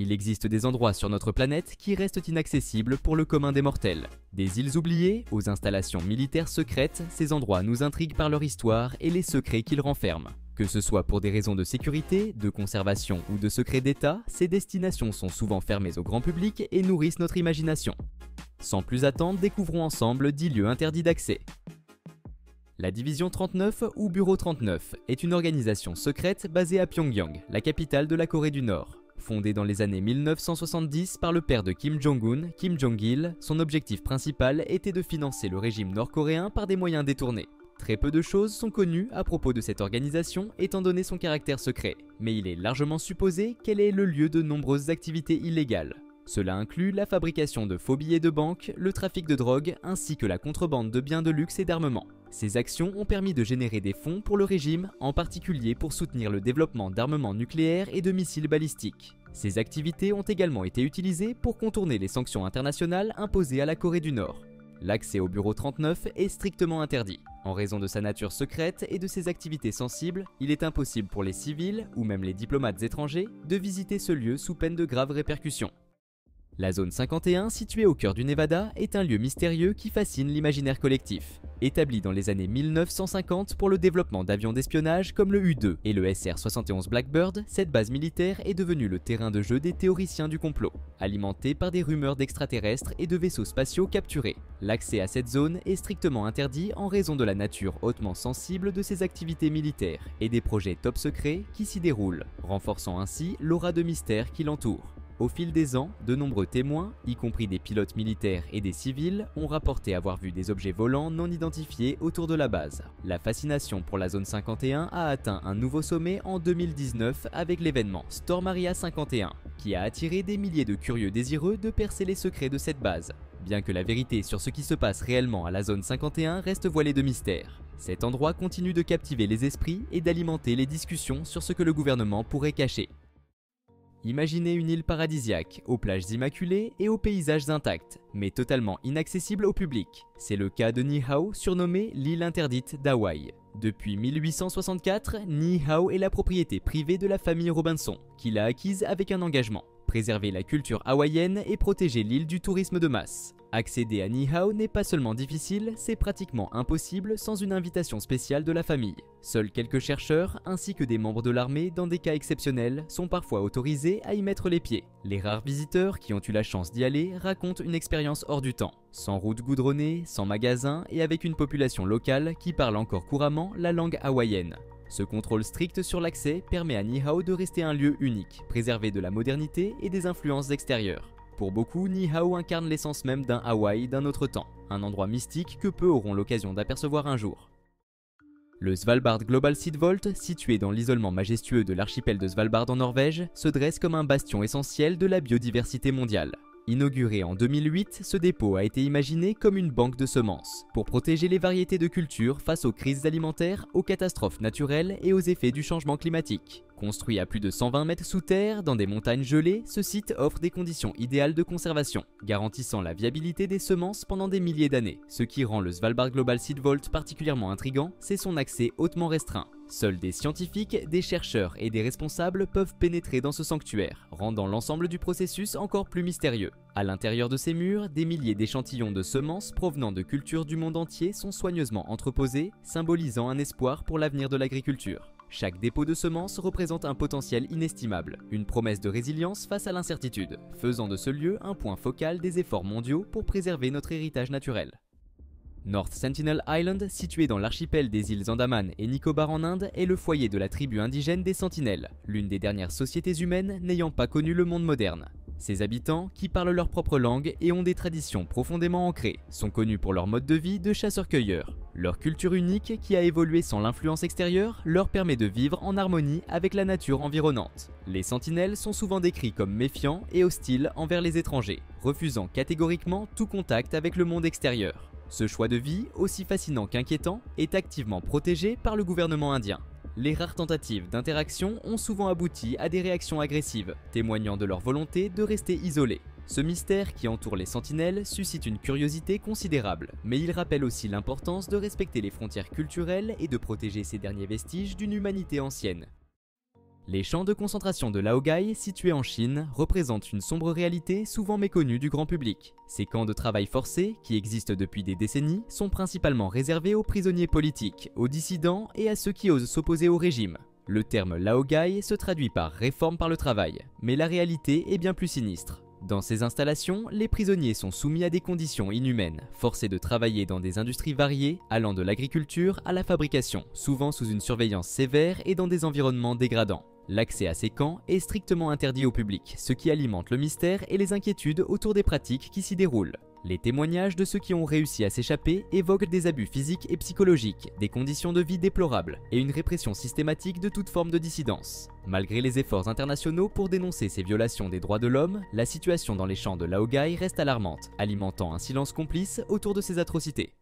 Il existe des endroits sur notre planète qui restent inaccessibles pour le commun des mortels. Des îles oubliées aux installations militaires secrètes, ces endroits nous intriguent par leur histoire et les secrets qu'ils renferment. Que ce soit pour des raisons de sécurité, de conservation ou de secret d'État, ces destinations sont souvent fermées au grand public et nourrissent notre imagination. Sans plus attendre, découvrons ensemble 10 lieux interdits d'accès. La Division 39 ou Bureau 39 est une organisation secrète basée à Pyongyang, la capitale de la Corée du Nord. Fondée dans les années 1970 par le père de Kim Jong-un, Kim Jong-il, son objectif principal était de financer le régime nord-coréen par des moyens détournés. Très peu de choses sont connues à propos de cette organisation étant donné son caractère secret, mais il est largement supposé qu'elle est le lieu de nombreuses activités illégales. Cela inclut la fabrication de faux billets de banque, le trafic de drogue ainsi que la contrebande de biens de luxe et d'armement. Ces actions ont permis de générer des fonds pour le régime, en particulier pour soutenir le développement d'armements nucléaires et de missiles balistiques. Ces activités ont également été utilisées pour contourner les sanctions internationales imposées à la Corée du Nord. L'accès au Bureau 39 est strictement interdit. En raison de sa nature secrète et de ses activités sensibles, il est impossible pour les civils, ou même les diplomates étrangers, de visiter ce lieu sous peine de graves répercussions. La zone 51, située au cœur du Nevada, est un lieu mystérieux qui fascine l'imaginaire collectif. Établi dans les années 1950 pour le développement d'avions d'espionnage comme le U-2 et le SR-71 Blackbird, cette base militaire est devenue le terrain de jeu des théoriciens du complot, alimentée par des rumeurs d'extraterrestres et de vaisseaux spatiaux capturés. L'accès à cette zone est strictement interdit en raison de la nature hautement sensible de ces activités militaires et des projets top secrets qui s'y déroulent, renforçant ainsi l'aura de mystère qui l'entoure. Au fil des ans, de nombreux témoins, y compris des pilotes militaires et des civils, ont rapporté avoir vu des objets volants non identifiés autour de la base. La fascination pour la zone 51 a atteint un nouveau sommet en 2019 avec l'événement Storm Area 51, qui a attiré des milliers de curieux désireux de percer les secrets de cette base. Bien que la vérité sur ce qui se passe réellement à la zone 51 reste voilée de mystère, cet endroit continue de captiver les esprits et d'alimenter les discussions sur ce que le gouvernement pourrait cacher. Imaginez une île paradisiaque, aux plages immaculées et aux paysages intacts, mais totalement inaccessible au public. C'est le cas de Niihau, surnommée l'île interdite d'Hawaï. Depuis 1864, Niihau est la propriété privée de la famille Robinson, qui l'a acquise avec un engagement: préserver la culture hawaïenne et protéger l'île du tourisme de masse. Accéder à Niihau n'est pas seulement difficile, c'est pratiquement impossible sans une invitation spéciale de la famille. Seuls quelques chercheurs, ainsi que des membres de l'armée, dans des cas exceptionnels, sont parfois autorisés à y mettre les pieds. Les rares visiteurs qui ont eu la chance d'y aller racontent une expérience hors du temps. Sans route goudronnée, sans magasin et avec une population locale qui parle encore couramment la langue hawaïenne. Ce contrôle strict sur l'accès permet à Niihau de rester un lieu unique, préservé de la modernité et des influences extérieures. Pour beaucoup, Niihau incarne l'essence même d'un Hawaï d'un autre temps, un endroit mystique que peu auront l'occasion d'apercevoir un jour. Le Svalbard Global Seed Vault, situé dans l'isolement majestueux de l'archipel de Svalbard en Norvège, se dresse comme un bastion essentiel de la biodiversité mondiale. Inauguré en 2008, ce dépôt a été imaginé comme une banque de semences, pour protéger les variétés de cultures face aux crises alimentaires, aux catastrophes naturelles et aux effets du changement climatique. Construit à plus de 120 mètres sous terre, dans des montagnes gelées, ce site offre des conditions idéales de conservation, garantissant la viabilité des semences pendant des milliers d'années. Ce qui rend le Svalbard Global Seed Vault particulièrement intrigant, c'est son accès hautement restreint. Seuls des scientifiques, des chercheurs et des responsables peuvent pénétrer dans ce sanctuaire, rendant l'ensemble du processus encore plus mystérieux. À l'intérieur de ces murs, des milliers d'échantillons de semences provenant de cultures du monde entier sont soigneusement entreposés, symbolisant un espoir pour l'avenir de l'agriculture. Chaque dépôt de semences représente un potentiel inestimable, une promesse de résilience face à l'incertitude, faisant de ce lieu un point focal des efforts mondiaux pour préserver notre héritage naturel. North Sentinel Island, situé dans l'archipel des îles Andaman et Nicobar en Inde, est le foyer de la tribu indigène des Sentinelles, l'une des dernières sociétés humaines n'ayant pas connu le monde moderne. Ses habitants, qui parlent leur propre langue et ont des traditions profondément ancrées, sont connus pour leur mode de vie de chasseurs-cueilleurs. Leur culture unique, qui a évolué sans l'influence extérieure, leur permet de vivre en harmonie avec la nature environnante. Les sentinelles sont souvent décrits comme méfiants et hostiles envers les étrangers, refusant catégoriquement tout contact avec le monde extérieur. Ce choix de vie, aussi fascinant qu'inquiétant, est activement protégé par le gouvernement indien. Les rares tentatives d'interaction ont souvent abouti à des réactions agressives, témoignant de leur volonté de rester isolés. Ce mystère qui entoure les sentinelles suscite une curiosité considérable, mais il rappelle aussi l'importance de respecter les frontières culturelles et de protéger ces derniers vestiges d'une humanité ancienne. Les champs de concentration de Laogai, situés en Chine, représentent une sombre réalité souvent méconnue du grand public. Ces camps de travail forcé, qui existent depuis des décennies, sont principalement réservés aux prisonniers politiques, aux dissidents et à ceux qui osent s'opposer au régime. Le terme Laogai se traduit par réforme par le travail, mais la réalité est bien plus sinistre. Dans ces installations, les prisonniers sont soumis à des conditions inhumaines, forcés de travailler dans des industries variées, allant de l'agriculture à la fabrication, souvent sous une surveillance sévère et dans des environnements dégradants. L'accès à ces camps est strictement interdit au public, ce qui alimente le mystère et les inquiétudes autour des pratiques qui s'y déroulent. Les témoignages de ceux qui ont réussi à s'échapper évoquent des abus physiques et psychologiques, des conditions de vie déplorables et une répression systématique de toute forme de dissidence. Malgré les efforts internationaux pour dénoncer ces violations des droits de l'homme, la situation dans les champs de Laogai reste alarmante, alimentant un silence complice autour de ces atrocités.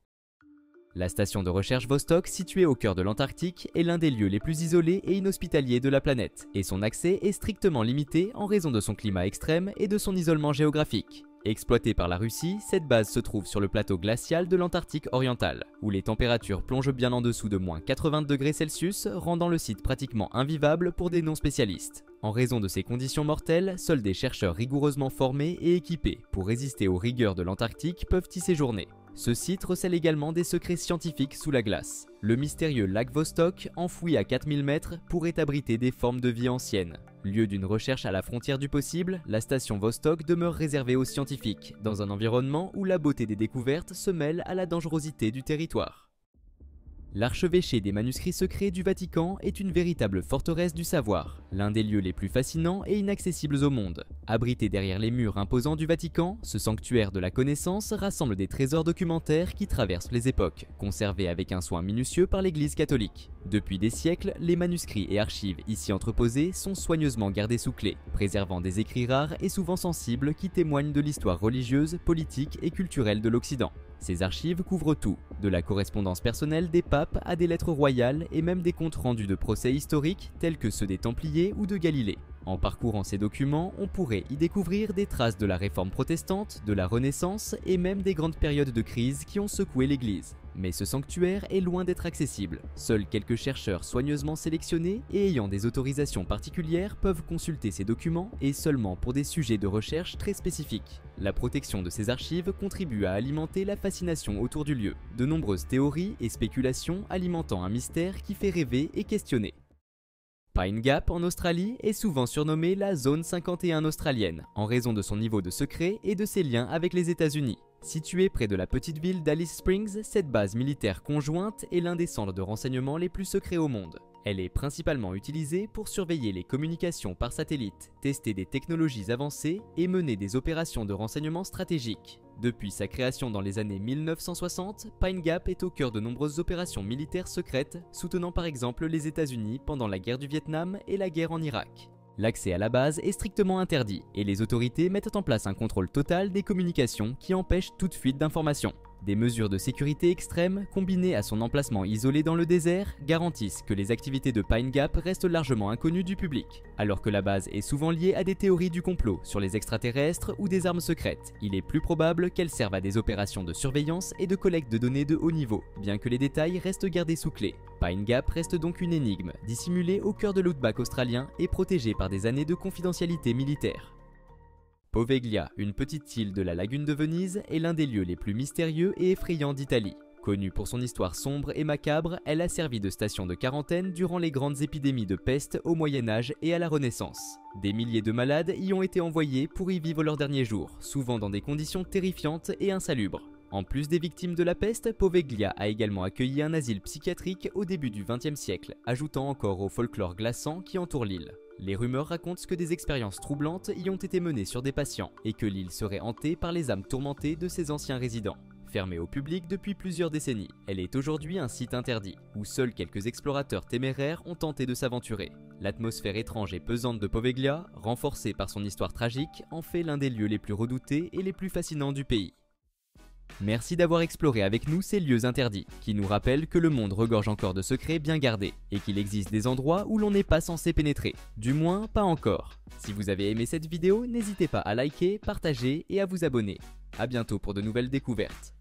La station de recherche Vostok, située au cœur de l'Antarctique, est l'un des lieux les plus isolés et inhospitaliers de la planète, et son accès est strictement limité en raison de son climat extrême et de son isolement géographique. Exploitée par la Russie, cette base se trouve sur le plateau glacial de l'Antarctique oriental, où les températures plongent bien en dessous de moins 80 degrés Celsius, rendant le site pratiquement invivable pour des non-spécialistes. En raison de ces conditions mortelles, seuls des chercheurs rigoureusement formés et équipés pour résister aux rigueurs de l'Antarctique peuvent y séjourner. Ce site recèle également des secrets scientifiques sous la glace. Le mystérieux lac Vostok, enfoui à 4000 mètres, pourrait abriter des formes de vie anciennes. Lieu d'une recherche à la frontière du possible, la station Vostok demeure réservée aux scientifiques, dans un environnement où la beauté des découvertes se mêle à la dangerosité du territoire. L'archevêché des manuscrits secrets du Vatican est une véritable forteresse du savoir, l'un des lieux les plus fascinants et inaccessibles au monde. Abrité derrière les murs imposants du Vatican, ce sanctuaire de la connaissance rassemble des trésors documentaires qui traversent les époques, conservés avec un soin minutieux par l'Église catholique. Depuis des siècles, les manuscrits et archives ici entreposés sont soigneusement gardés sous clé, préservant des écrits rares et souvent sensibles qui témoignent de l'histoire religieuse, politique et culturelle de l'Occident. Ces archives couvrent tout, de la correspondance personnelle des papes à des lettres royales et même des comptes rendus de procès historiques tels que ceux des Templiers ou de Galilée. En parcourant ces documents, on pourrait y découvrir des traces de la réforme protestante, de la Renaissance et même des grandes périodes de crise qui ont secoué l'Église. Mais ce sanctuaire est loin d'être accessible. Seuls quelques chercheurs soigneusement sélectionnés et ayant des autorisations particulières peuvent consulter ces documents et seulement pour des sujets de recherche très spécifiques. La protection de ces archives contribue à alimenter la fascination autour du lieu. De nombreuses théories et spéculations alimentant un mystère qui fait rêver et questionner. Pine Gap en Australie est souvent surnommée la zone 51 australienne en raison de son niveau de secret et de ses liens avec les États-Unis. Située près de la petite ville d'Alice Springs, cette base militaire conjointe est l'un des centres de renseignement les plus secrets au monde. Elle est principalement utilisée pour surveiller les communications par satellite, tester des technologies avancées et mener des opérations de renseignement stratégiques. Depuis sa création dans les années 1960, Pine Gap est au cœur de nombreuses opérations militaires secrètes, soutenant par exemple les États-Unis pendant la guerre du Vietnam et la guerre en Irak. L'accès à la base est strictement interdit et les autorités mettent en place un contrôle total des communications qui empêche toute fuite d'informations. Des mesures de sécurité extrêmes, combinées à son emplacement isolé dans le désert, garantissent que les activités de Pine Gap restent largement inconnues du public. Alors que la base est souvent liée à des théories du complot sur les extraterrestres ou des armes secrètes, il est plus probable qu'elle serve à des opérations de surveillance et de collecte de données de haut niveau, bien que les détails restent gardés sous clé. Pine Gap reste donc une énigme, dissimulée au cœur de l'outback australien et protégée par des années de confidentialité militaire. Poveglia, une petite île de la lagune de Venise, est l'un des lieux les plus mystérieux et effrayants d'Italie. Connue pour son histoire sombre et macabre, elle a servi de station de quarantaine durant les grandes épidémies de peste au Moyen-Âge et à la Renaissance. Des milliers de malades y ont été envoyés pour y vivre leurs derniers jours, souvent dans des conditions terrifiantes et insalubres. En plus des victimes de la peste, Poveglia a également accueilli un asile psychiatrique au début du XXe siècle, ajoutant encore au folklore glaçant qui entoure l'île. Les rumeurs racontent que des expériences troublantes y ont été menées sur des patients et que l'île serait hantée par les âmes tourmentées de ses anciens résidents. Fermée au public depuis plusieurs décennies, elle est aujourd'hui un site interdit, où seuls quelques explorateurs téméraires ont tenté de s'aventurer. L'atmosphère étrange et pesante de Poveglia, renforcée par son histoire tragique, en fait l'un des lieux les plus redoutés et les plus fascinants du pays. Merci d'avoir exploré avec nous ces lieux interdits, qui nous rappellent que le monde regorge encore de secrets bien gardés, et qu'il existe des endroits où l'on n'est pas censé pénétrer, du moins pas encore. Si vous avez aimé cette vidéo, n'hésitez pas à liker, partager et à vous abonner. A bientôt pour de nouvelles découvertes.